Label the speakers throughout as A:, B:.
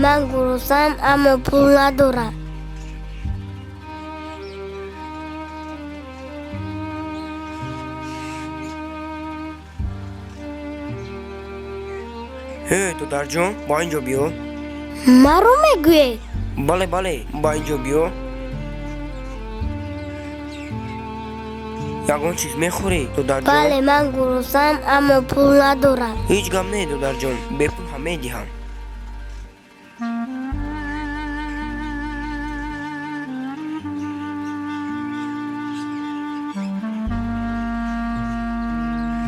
A: من گرسنه‌ام اما پول ندارم.
B: هی دختر جون با اینجا بیا.
A: مرو میگویی؟
B: بله بله با اینجا بیا. یگان چیز میخوری دختر جون؟
A: بله من گرسنه‌ام اما پول ندارم.
B: هیچ غم نه دختر جون، به پول هم میدهم.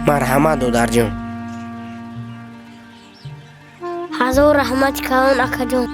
B: مرحمت دختر جون.
A: هزار رحمت کن اکا جان.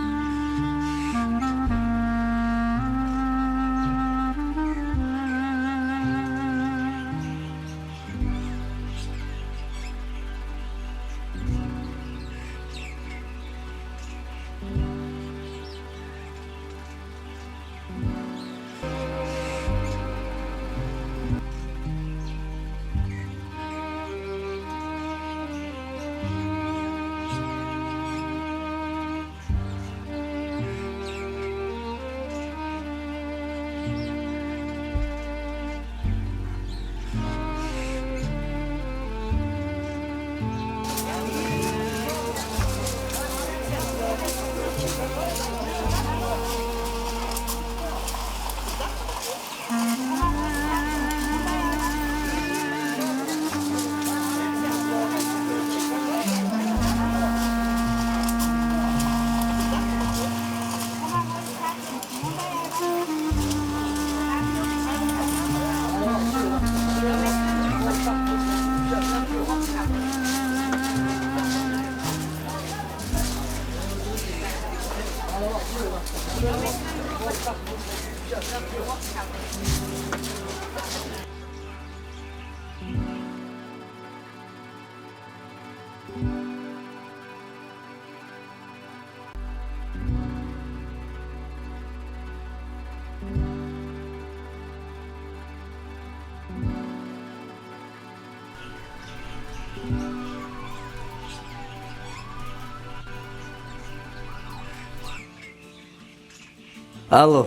C: алло,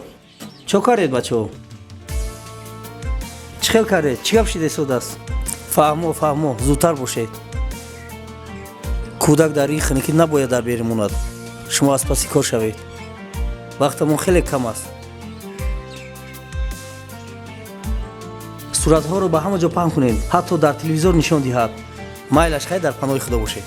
C: чо каред бачаҳо? Чӣ хел кардед? Чӣ гап шида истодааст? Фаҳмо, зудтар бошед. кӯдак дар ин хиники набояд дар бери монад. шумо аз паси кор шавед. вақтамон хеле кам аст. суратҳоро ба ҳама ҷо паҳн кунед, ҳатто дар телевизор нишон диҳад. майлаш хай дар паноҳи худо бошед.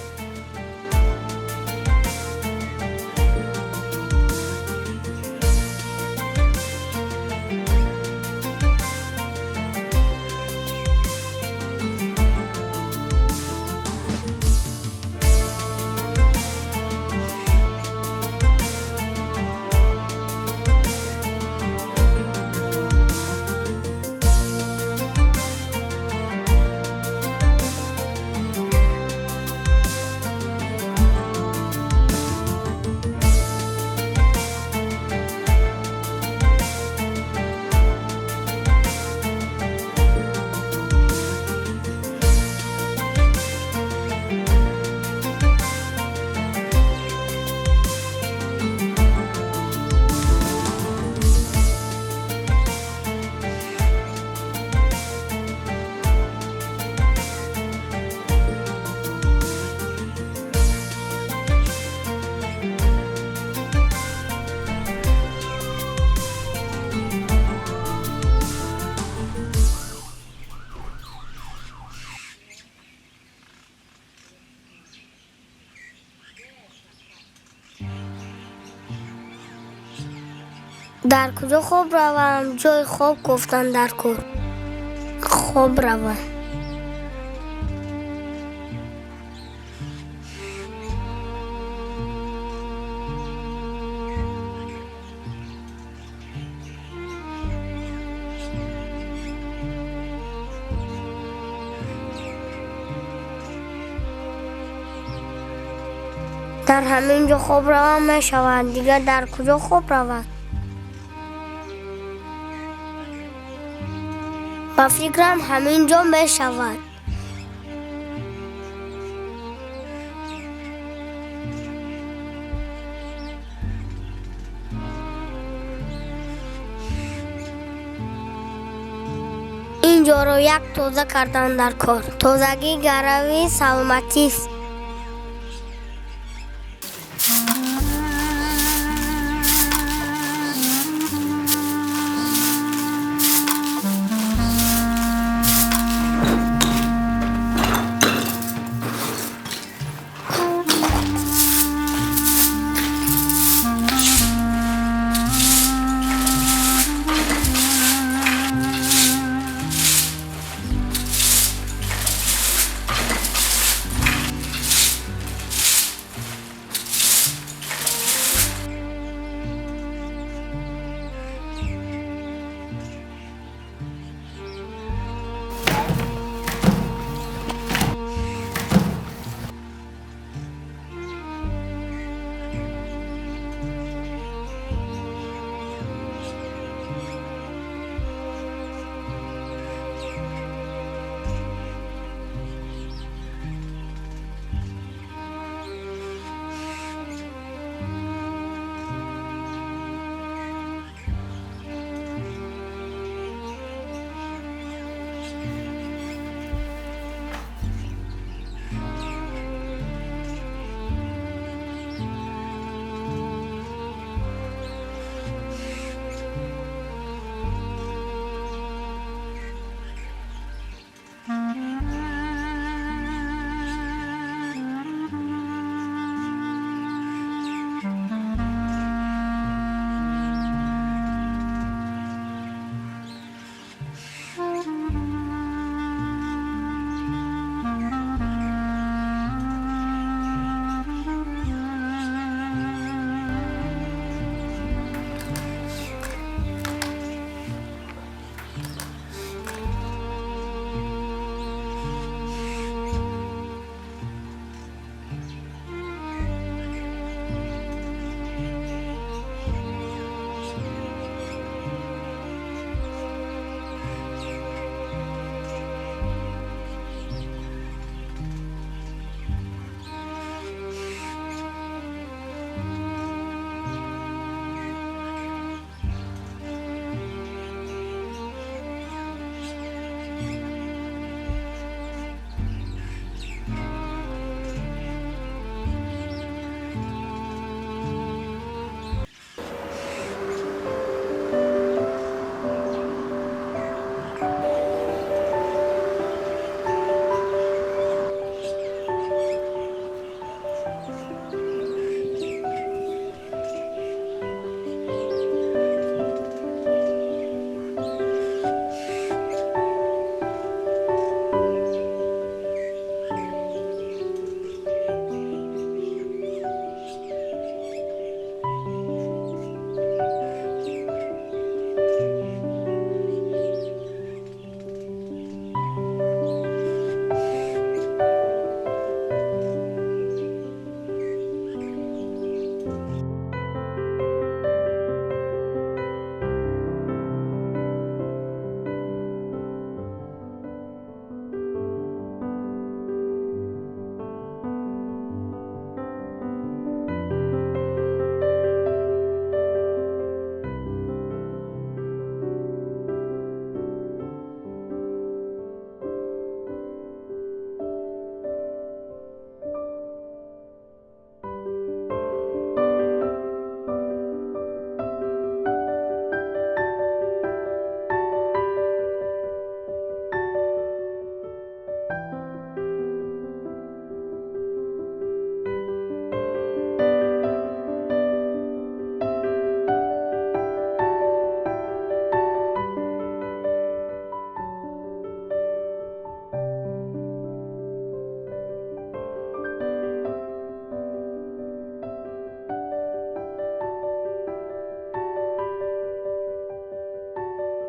A: در کجا خوب روم؟ جای خوب گفتن در کور خوب روم. در همین جا خوب روم می شود. دیگر در کجا خوب روم؟ با فکرم همینجا می شود. اینجا رو یک تازه کردن در کار. تازگی گروی سلامتی است.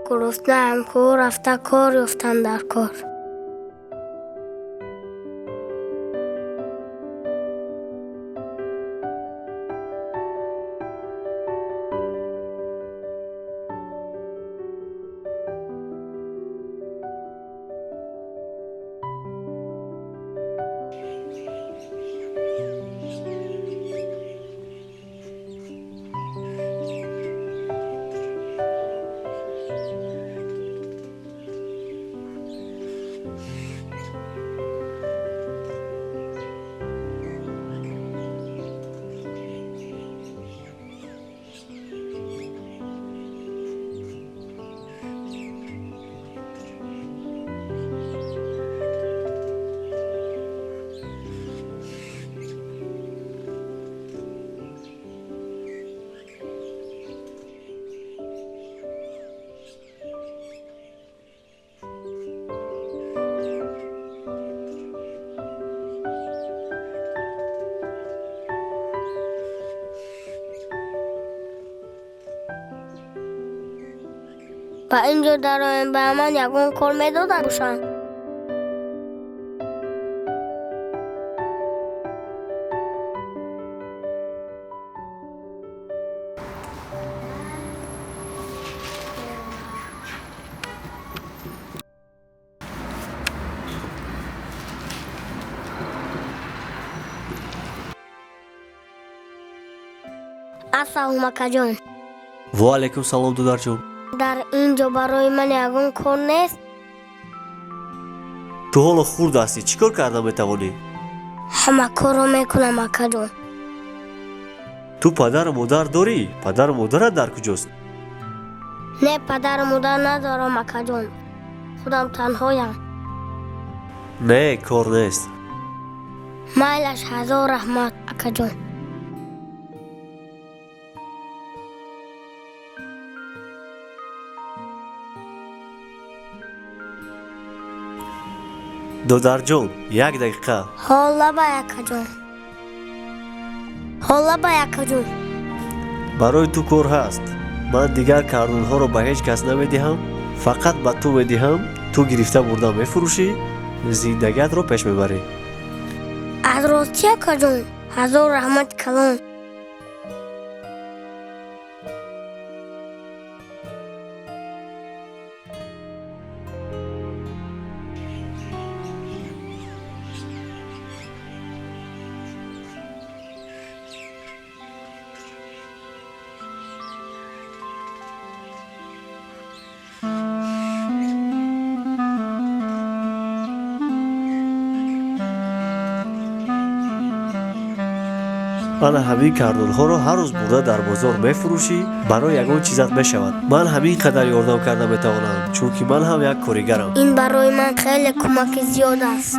A: گرسنه‌ام کو رفته کار یافتن در کار. و اینجا در آینده به من یگان کار میدادن باشن. السلام جان.
C: و علیکم سلام دودار جون.
A: در اینجا برای من یگان کار نیست.
C: تو حالا خورد هستی چیکار کردن میتوانی؟
A: همه کار رو میکنم اکا جان.
C: تو پدر و مادر داری؟ پدر و مادرت در کجاست؟
A: نه پدر و مادر ندارم اکا جان. خودم تنهایم.
C: نه کار نیست.
A: میلش هزار رحمت اکا جان.
C: دودار جون یک دقیقه.
A: حالا با اکا جان. حالا با اکا جان.
C: برای تو کار هست. من دیگر کارتون ها رو به هیچ کس نمیدهم. فقط به تو میدهم. تو گرفته برده میفروشی. زندگیت رو پیش میبری.
A: از راستی اکا جان. هزار رحمت کلان.
C: من همین کارتون ها رو هر روز برده در بازار میفروشی برای یگان چیزت میشود. من همین قدر یاردم کرده میتوانم چون که من هم یک کارگرم.
A: این برای من خیلی کمک زیاد است.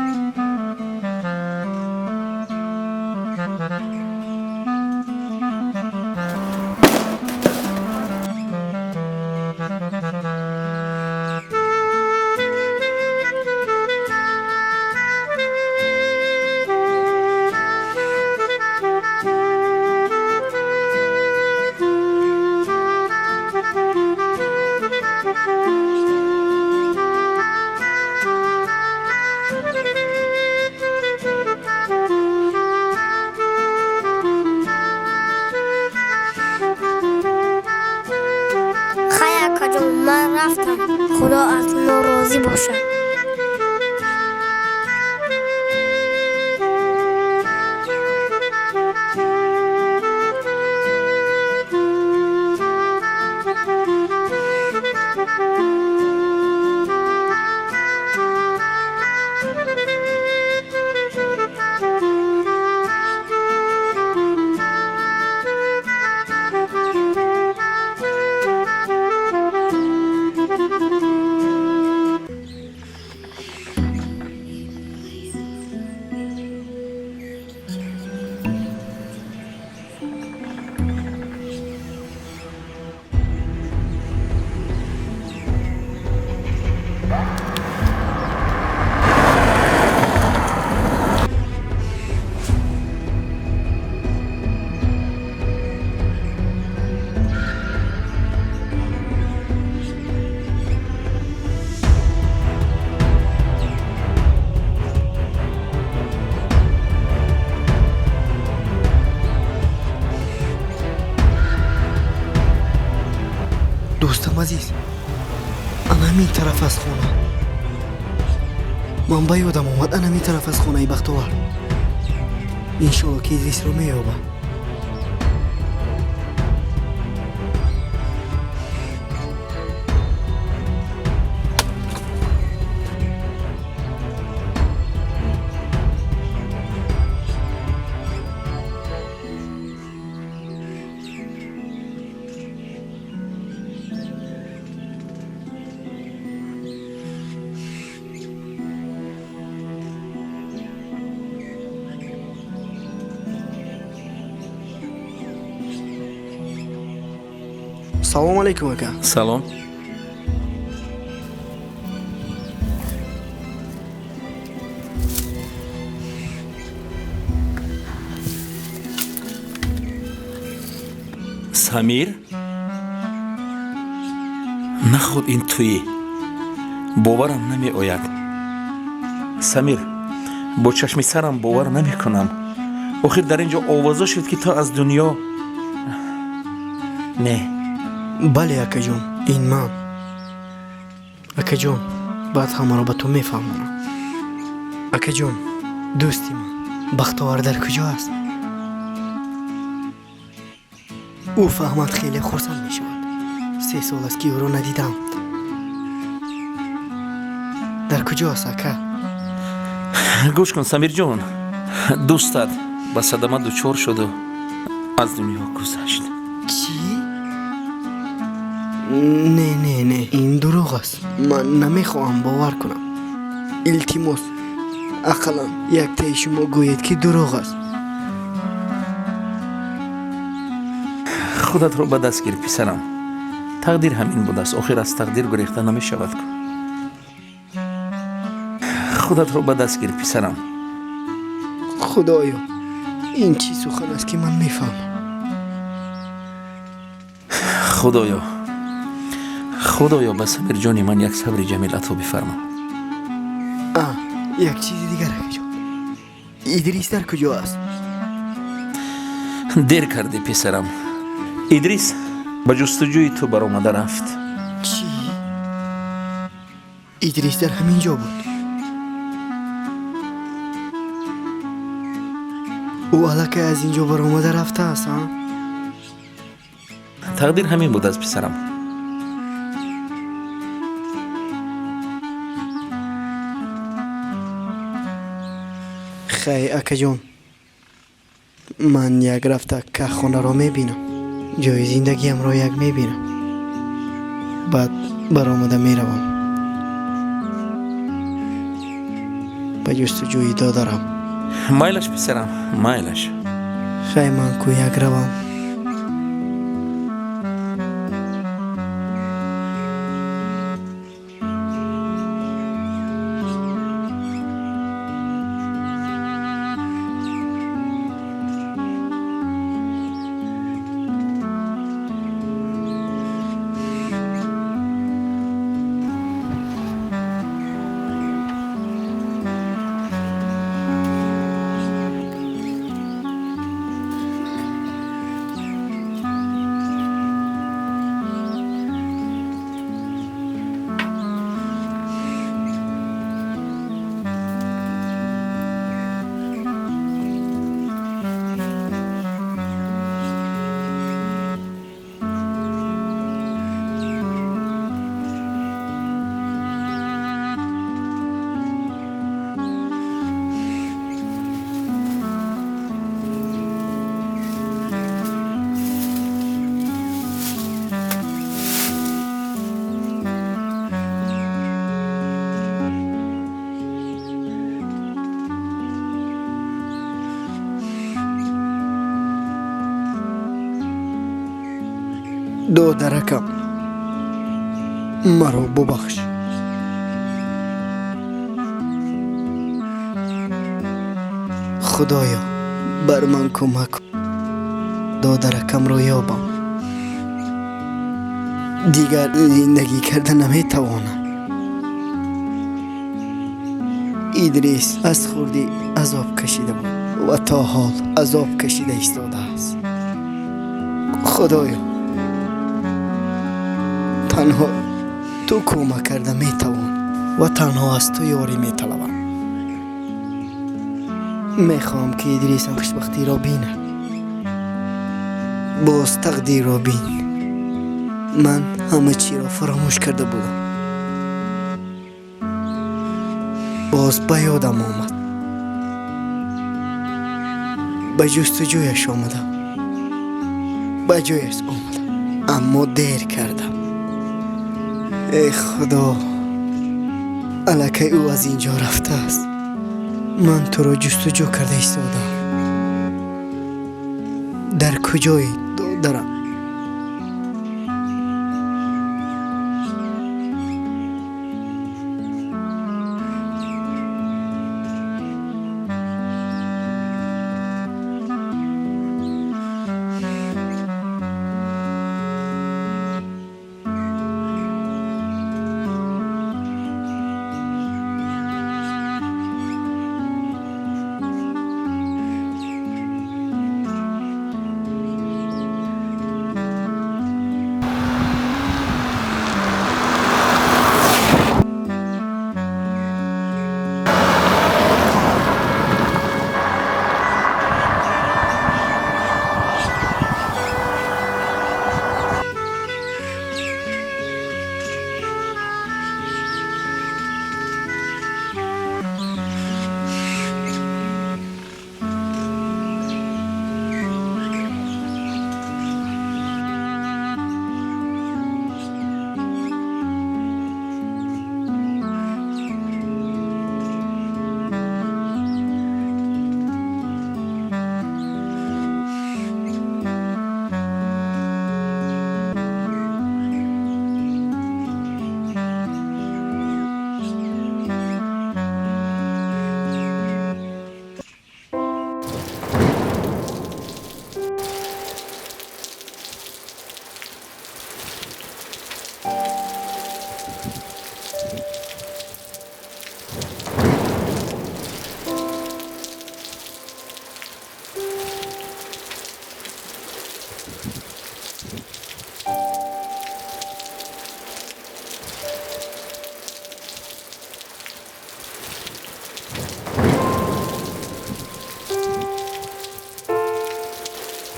A: من رفتم. خدا از ما راضی باشد.
D: دوستم عزیز، انا همین طرف از خونه. من با یادم اومد انا همین طرف از خونه بختوار. انشالله که ادریس رو میابه. السلام علیکم اکا.
E: سلام. سمیر نه خود این تویی. باورم نمی آید. سمیر، با چشم سرم باور نمی کنم. آخر در اینجا آوازه شد که تا از دنیا. نه.
D: بله اکا جون، این من. اکا جون، بعد همه را به تو میفهمونم. اکا جون، دوستی من بختیار در کجا است؟ او فهمد خیلی خرسند می شود. 3 سال است که او را ندیدم. در کجا است اکا؟
E: گوش کن سمیر جون، دوستت به صدمه دچار شد و از دنیا گذشت.
D: چی؟ نه این دروغ است. من نمیخواهم باور کنم. التماس اقلا یک تای شما گوید که دروغ است.
E: خودت رو به دست گیر پسرم. تقدیر همین بود است. آخر از تقدیر گریخته نمی شود کن. خودت رو به دست گیر پسرم.
D: خدایا، این چی سخن است که من میفهمم؟
E: خدایا به سمیر جانی من یک صبر جمیل عطا بفرما.
D: یک چیز دیگر کجا؟ ادریس در کجا است؟
E: دیر کردی پسرم. ادریس به جستجوی تو برآمده رفت.
D: چی؟ ادریس در همین جا بود. او علاقه از اینجا برآمده رفته است ها؟
E: تقدیر همین بود از پسرم.
D: خیلی اکا جون، من یک رفته که خانه را میبینم. جای زندگیم را یک میبینم. بعد برآمده میروم. به جستجوی دادرم.
E: مایلش پسرم، مایلش.
D: خیلی من کو یک روم. دادرکم، مرا ببخش. خدایا بر من کمک کن. دادرکم را یابم. دیگر زندگی کرده نمیتوانم. ادریس از خوردی عذاب کشیده بود و تا حال عذاب کشیده ایستاده است. خدایا تنها تو کمک کرده میتوان و تنها از تو یاری میطلبم. میخوام که ادریسم خوشبختی را بینه. باز تقدیر را بین. من همه چی را فراموش کرده بودم. باز به یادم آمد. به جستجویش آمدم. به جایش آمدم، اما دیر کردم. ای خدا، الکی او از اینجا رفته است. من تو را جستجو کرده ایستادم. در کجایی دادرم؟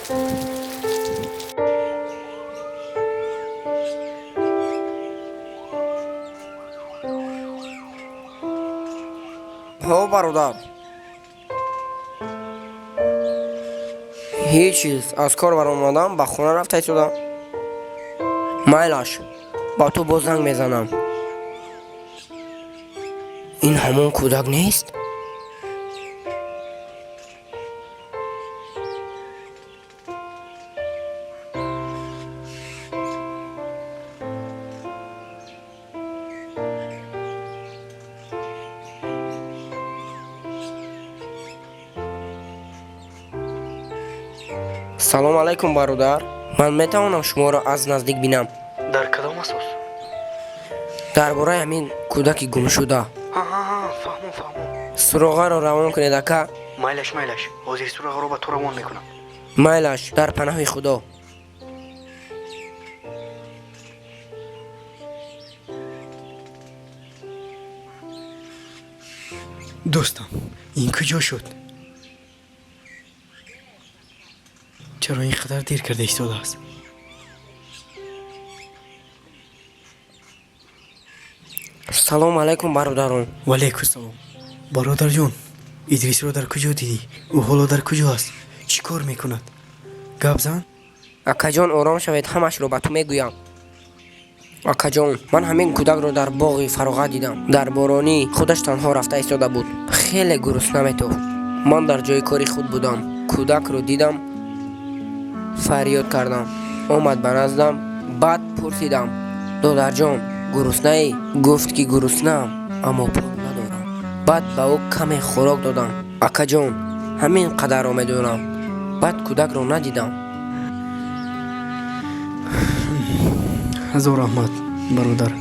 B: ҳо бародар, ҳеҷ чиз аз кор баромадам, ба хона рафта истодам. майлаш, ба ту боз занг мезанам. ин ҳамон кӯдак нест? салом алайкум бародар, ман метавонам шуморо аз наздик бинам?
D: дар кадом асос?
B: дар бораи ҳамин кӯдаки гумшуда.
D: фаҳмон.
B: суроғаро равон кунед ака.
D: Майлаш, ҳозир суроғаро ба ту равон мекунам.
B: майлаш, дар панаҳи худо.
D: дӯстам, ин куҷо шуд? чаро ин қадар дер карда истодааст?
B: салом алайкум бародарон.
D: валайкум салом. бародарҷон, идрисро дар куҷо дидӣ? ӯ ҳоло дар куҷо аст? чӣ кор мекунад? гап зан.
B: акаҷон, ором шавед, ҳамашро ба ту мегӯям. акаҷон, ман ҳамин кӯдакро дар боғи фароғат дидам. дар боронӣ худаш танҳо рафта истода буд. хеле гурусна метофт. ман дар ҷои кори худ будам. кӯдакро дидам, фарёд кардам. омад ба наздам. баъд пурсидам: додарҷон, гуруснаӣ? гуфт ки гуруснам, аммо пул надорам. баъд ба ӯ каме хӯрок додам. акаҷон, ҳамин қадарро медонам. баъд кӯдакро надидам.
D: ҳазор раҳмат бародар,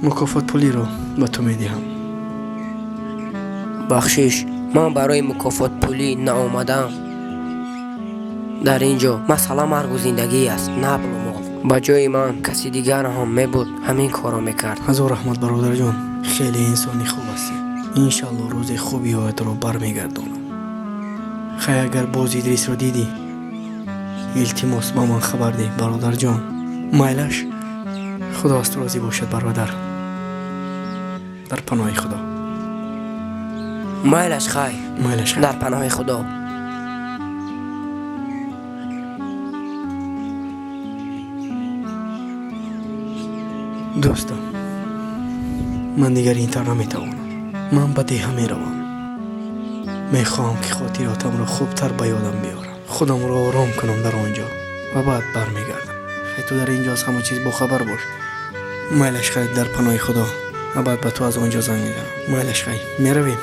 D: мукофот пулиро ба ту медиҳам.
B: бахшиш, ман барои мукофот пулӣ наомадам. дар ин ҷо масъала маргу зиндагӣ аст, на пулу мол. ба ҷои ман каси дигар ҳам мебуд, ҳамин корро мекард.
D: ҳазор раҳмат бародарҷон, хеле инсони хуб ҳастӣ. иншалло рӯзи хуби оятро бармегардонам. хай агар боз идрисро дидӣ, илтимос ба ман хабар диҳ бародарҷон. майлаш, худост розӣ бошад бародар. дар паноҳи худо.
B: майлаш хай, дар паноҳи худо.
D: дӯстам, ман дигар интар наметавонам. ман ба деҳа меравам. мехоҳам ки хотиротамро хубтар ба ёдам биёрам. худамро ором кунам дар он ҷо ва баъд бармегардам. хай ту дар ин ҷо аз ҳама чиз бохабар бош. майлаш хай, дар паноҳи худо. ва баъд ба ту аз он ҷо занг мезанам. майлаш хай, меравем.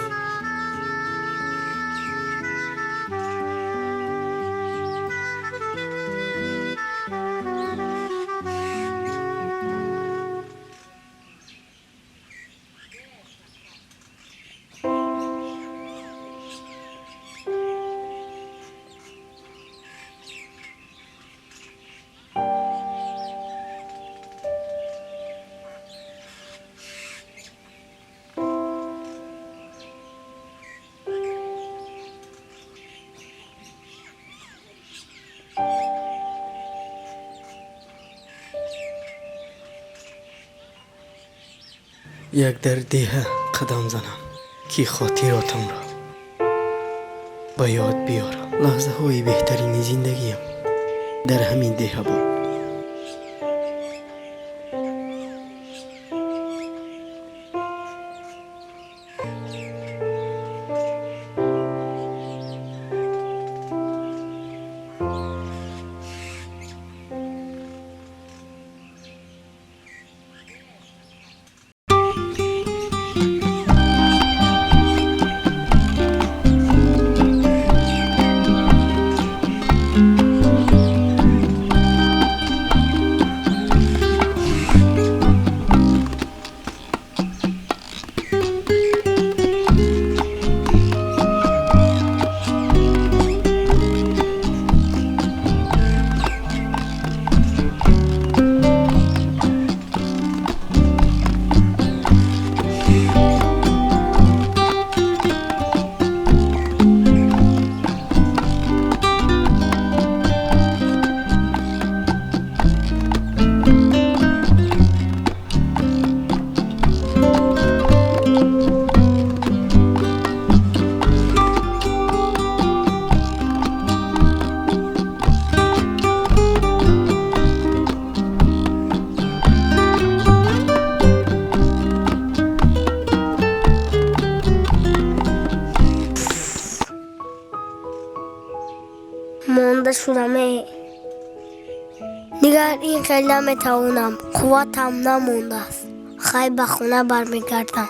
D: як дар деҳа қадам занам ки хотиротамро ба ёд биёрам. лаҳзаҳои беҳтарини зиндагиям дар ҳамин деҳа буд.
A: مونده شدم. دیگر این خیلی نمیتوانم، قوتم نمونده است. خیلی به خونه برمیگردم.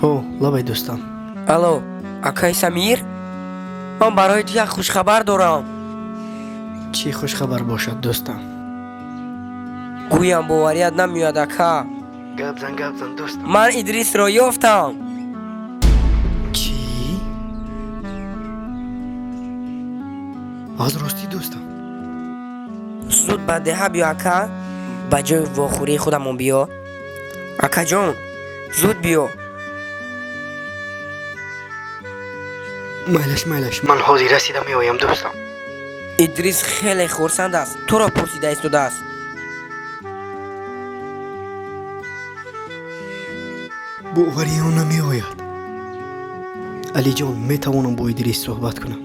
D: هو لبای دوستم.
B: الو акаи самир, ман барои ту як хушхабар дорам.
D: چی خوش خبر باشد دوستم؟
B: гӯям боварият намеояд ака.
D: گپ زن دوستم.
B: ман идрисро ёфтам.
D: چی؟ از راستی دوستم؟
B: зуд ба деҳа биё ака, ба ҷои вохӯрии худамон биё. акаҷон, зуд биё.
D: مایلش من حاضر رسیدم میایم دوستم.
B: идрис хеле хурсанд аст, туро пурсида истодааст.
D: باوری اون نمیآید. علی جان میتوانم با ادریس صحبت کنم؟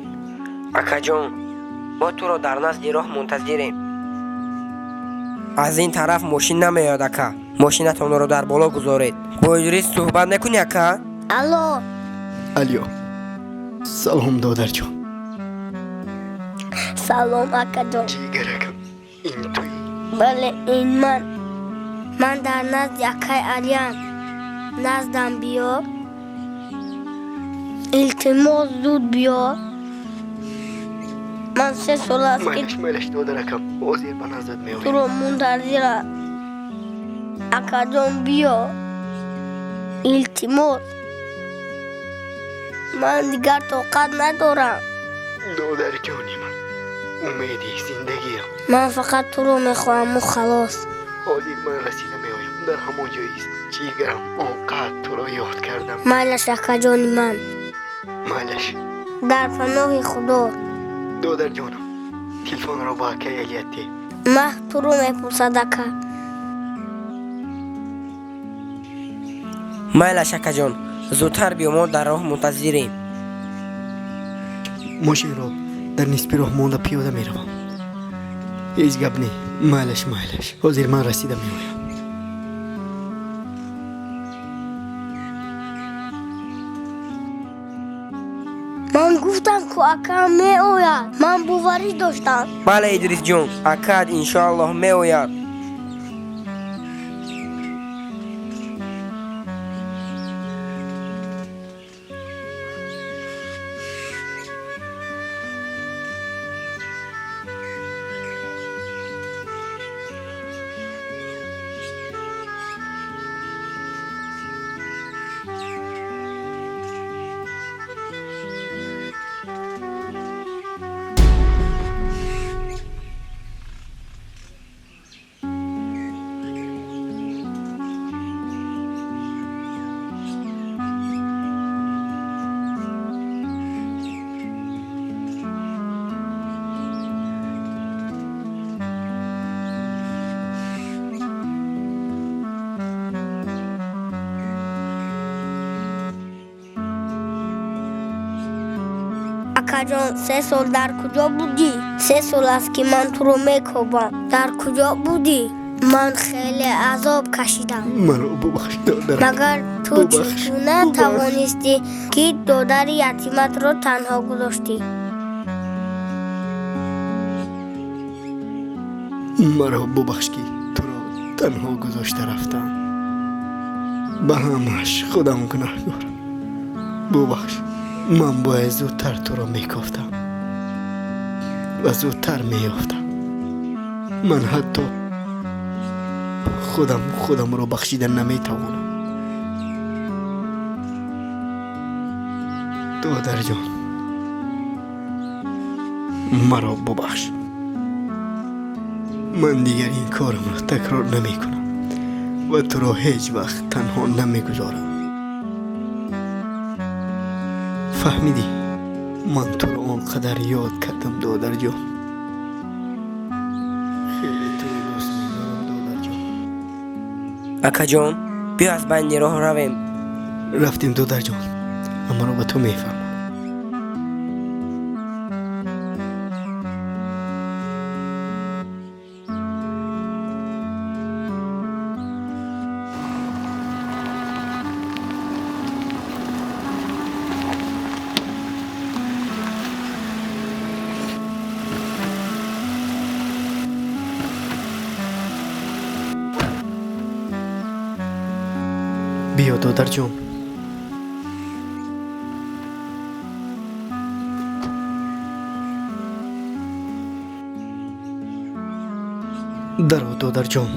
B: акаҷон, мо туро дар назди роҳ мунтазирем. аз ин тараф мошин намеояд ака. мошинатонро дар боло гузоред. бо идрис суҳбат мекунӣ ака?
A: الو
D: علیو سلام دادر جان.
A: سلام اکا جان.
D: جیگرکم این توی؟
A: بله این من در نزد اکای علیم. نزدم بیا. التماس زود بیا. من 3 سال است که
D: مایلش دادرکم حاضر به نزدت
A: تو
D: میایم.
A: رو منتظرم. اکا جان بیا. التماس. من دیگر طاقت ندارم.
D: دادر جانی من امیدی زندگیم.
A: من فقط تو رو میخواهم و خلاص.
D: حاضر من رسیده میایم. در همون جایی است. جیگرم آنقدر تو را یاد کردم.
A: مالش اکا جانی من.
D: مالش
A: در پناه خدا.
D: دادر جانم تلفن را با که الیتی.
A: مه تو رو میپرسد اکا.
B: майлаш акаҷон, зудтар биё, мо дар роҳ мунтазирем.
D: ماشین را در نسبی راه مانده پیاده میروم. هیچ گپ نی. مالش حاضر من رسیده میایم.
A: من گفتم که اکا میآید. من باوری داشتم.
B: бале идрисҷон, акаат иншоаллоҳ меояд.
A: اکا جان 3 سال در کجا بودی؟ 3 سال است که من تو رو میکوبم. در کجا بودی؟ من خیلی عذاب کشیدم.
D: مرا ببخش دادر.
A: مگر تو چطور توانستی که دادر یتیمت رو تنها گذاشتی؟
D: مرا ببخش که تو را تنها گذاشته رفتم. به همش خودم گناهکارم. ببخش. من باید زودتر تو را میکافتم و زودتر میافتم. من حتی خودم را بخشیدن نمیتوانم. دادر جان مرا ببخش. من دیگر این کارم را تکرار نمی کنم و تو را هیچ وقت تنها نمی گذارم. فهمیدی؟ من تو را آنقدر یاد کردم دادر جان. خیلی تو را دوست می‌دارم دادر جان.
B: اکا جان بیا از بین راه رویم.
D: رفتیم دادر جان، اما رو به تو میفهم. بیا دادر جان. درو دادر جان.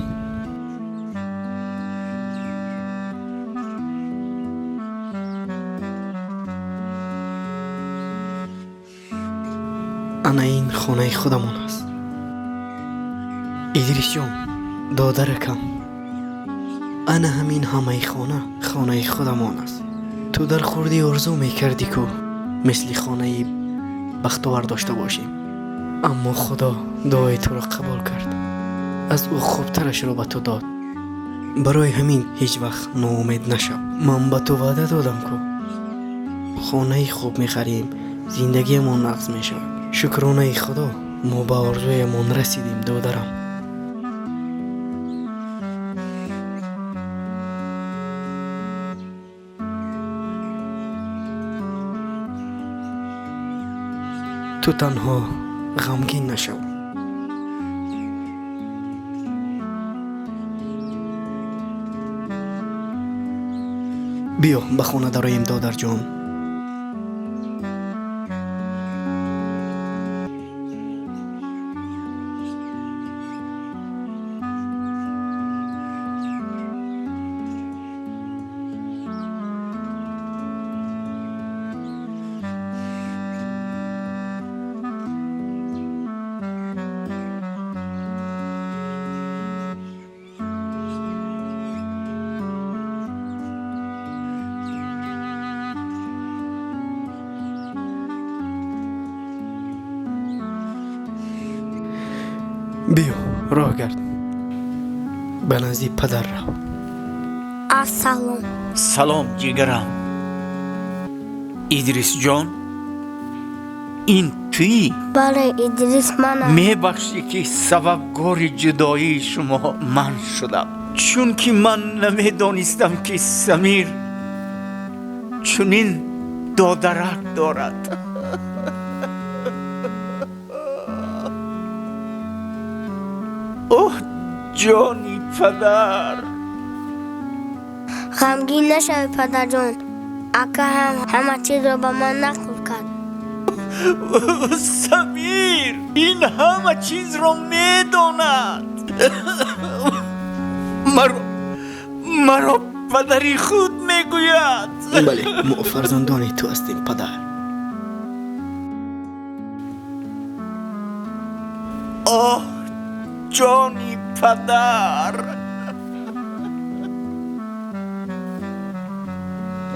D: انا این خانه خودمون است. ادریس جان دادرکم، انا همین همه خانه خودمان است. تو در خوردی آرزو میکردی که مثل خانه بختور داشته باشیم، اما خدا دعای تو را قبول کرد. از او خوبترش را به تو داد. برای همین هیچ وقت ناامید نشو. من به تو وعده دادم که خانه خوب میخریم، زندگیمون نقص میشود. شکرانه خدا ما به آرزویمون رسیدیم دادرم. تو تنها غمگین نشو. بیا به خونه داریم دادر جان. بیا راه گرد به نزدیک پدر رو.
A: السلام.
F: سلام جگرم. ادریس جان این تویی؟
A: بله ادریس منم.
F: میبخشی که سببگار جدایی شما من شدم، چون که من نمیدانستم که سمیر چنین دادرک دارد. اوه جانی پدر.
A: غمگین نشوی پدر جان. اکا هم همه چیز رو به من نقل کرد.
F: سمیر این همه چیز رو میداند. مرا پدری خود میگوید.
D: بله ما فرزندان تو هستیم پدر.
F: آه جانی پدر.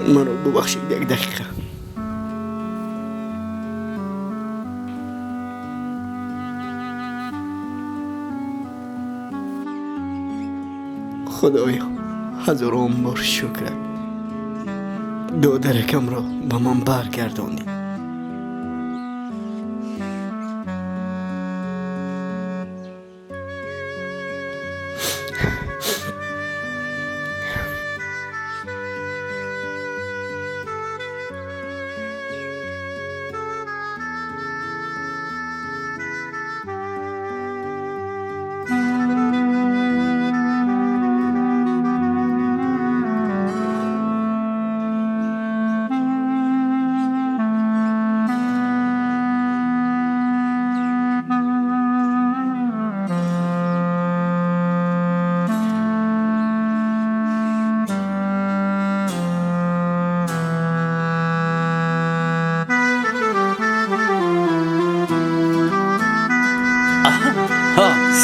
D: مرا ببخشید 1 دقیقه. خدایا هزاران بار شکر دادرکم را به من برگرداندی.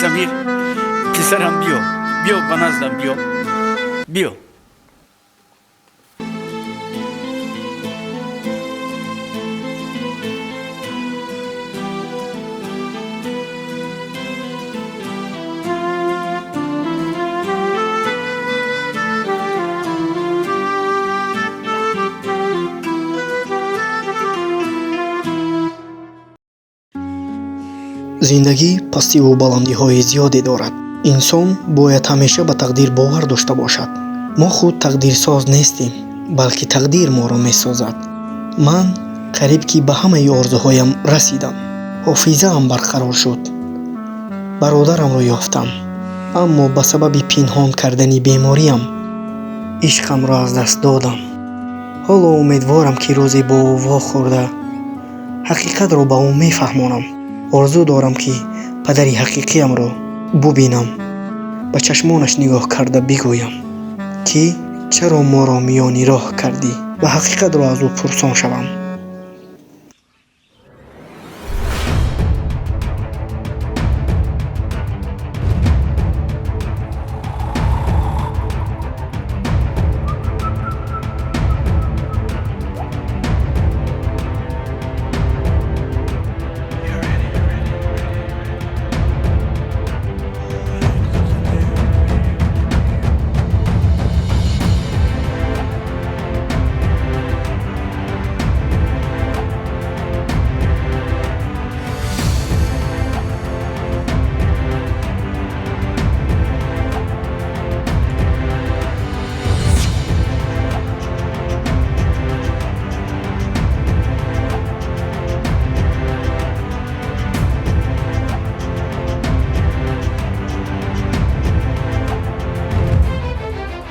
F: سمیر پسرم بیا به نزدم بیا
G: зиндагӣ пастиву баландиҳои зиёде дорад. инсон бояд ҳамеша ба тақдир бовар дошта бошад. мо худ тақдирсоз нестем, балки тақдир моро месозад. ман қариб ки ба ҳамаи орзуҳоям расидам. ҳофизаам барқарор шуд. бародарамро ёфтам, аммо ба сабаби пинҳон кардани бемориям ишқамро аз даст додам. ҳоло умедворам ки рӯзе бо ӯ вохӯрда ҳақиқатро ба ӯ мефаҳмонам. орзу дорам ки падари ҳақиқиямро бубинам, ба чашмонаш нигоҳ карда бигӯям ки чаро моро миёни роҳ кардӣ ва ҳақиқатро аз ӯ пурсон шавам.